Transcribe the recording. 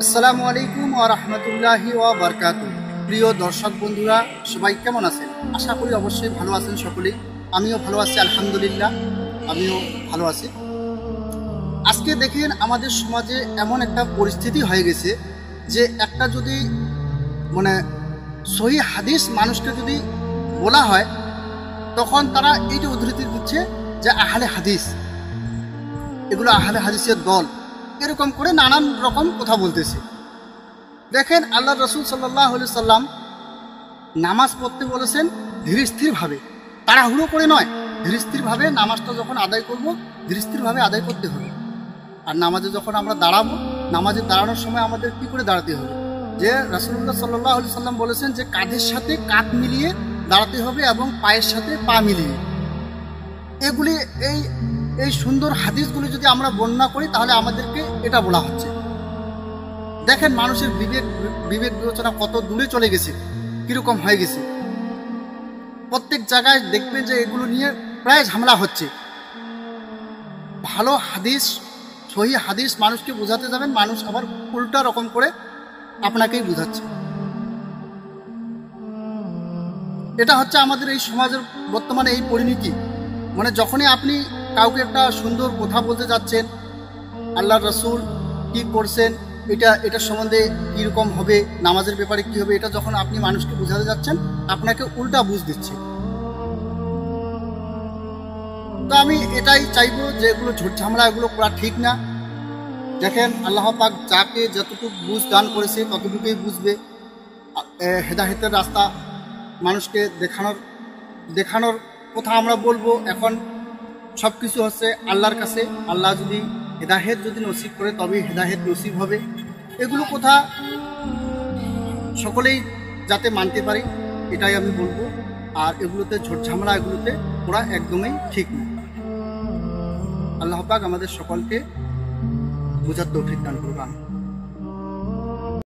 আসসালামু আলাইকুম ওয়া রাহমাতুল্লাহি ওয়া বারাকাতুহু। প্রিয় দর্শক বন্ধুরা, সবাই কেমন আছেন? আশা করি অবশ্যই ভালো আছেন সকলেই। আমিও ভালো আছি, আলহামদুলিল্লাহ আমিও ভালো আছি। আজকে দেখেন আমাদের সমাজে এমন একটা পরিস্থিতি হয়ে গেছে যে একটা যদি সহিহ হাদিস মানুষকে যদি বলা হয়, তখন তারা এইটা উদ্ধৃতি দিচ্ছে যে আহলে হাদিস, এগুলো আহলে হাদিসের দল, এরকম করে নানান রকম কথা বলতেছে। দেখেন আল্লাহ রসুল সাল্লাল্লাহু আলাইহি সাল্লাম নামাজ পড়তে বলেছেন ধীরস্থিরভাবে, তাড়াহুড়ো করে নয়, ধীরস্থিরভাবে নামাজটা যখন আদায় করব ধীরস্থিরভাবে আদায় করতে হবে। আর নামাজে যখন আমরা দাঁড়াবো, নামাজে দাঁড়ানোর সময় আমাদের কি করে দাঁড়াতে হবে, যে রাসূলুল্লাহ সাল্লাল্লাহু আলাইহি সাল্লাম বলেছেন যে কাঁধের সাথে কাঁধ মিলিয়ে দাঁড়াতে হবে এবং পায়ের সাথে পা মিলিয়ে। এগুলি এই সুন্দর হাদিসগুলি যদি আমরা বর্ণনা করি তাহলে আমাদেরকে এটা বলা হচ্ছে। দেখেন মানুষের বিবেক বিবেচনা কত দূরে চলে গেছে, কিরকম হয়ে গেছে। প্রত্যেক জায়গায় দেখবেন যে এগুলো নিয়ে প্রায় ঝামেলা হচ্ছে। ভালো হাদিস, সহিহ হাদিস মানুষকে বোঝাতে যাবেন, মানুষ আবার উল্টা রকম করে আপনাকেই বোঝাচ্ছে। এটা হচ্ছে আমাদের এই সমাজের বর্তমানে এই পরিণতি। যখনই আপনি কাউকে একটা সুন্দর কথা বলতে যাচ্ছেন, আল্লাহ রসুল কি করছেন, এটা সম্বন্ধে কীরকম হবে, নামাজের ব্যাপারে কি হবে, এটা যখন আপনি মানুষকে বোঝাতে যাচ্ছেন, আপনাকে উল্টা বুঝ দিচ্ছে। তো আমি এটাই চাইবো যে এগুলো ঝুট ঝামেলা, এগুলো করা ঠিক না। দেখেন আল্লাহ পাক যাকে যতটুকু বুঝ দান করেছে ততটুকুই বুঝবে। হেদায়েতের রাস্তা মানুষকে দেখানোর কথা আমরা বলবো। এখন সব কিছু হচ্ছে আল্লাহর কাছে। আল্লাহ যদি হেদায়েত যদি নসিব করে তবেই হেদায়েত নসিব হবে। এগুলো কথা সকলেই যাতে মানতে পারি, এটাই আমি বলবো। আর এগুলোতে ঝোট ঝামেলা, এগুলোতে ওরা একদমই ঠিক না। আল্লাহ পাক আমাদের সকলকে বোঝার তৌফিক দান করুন।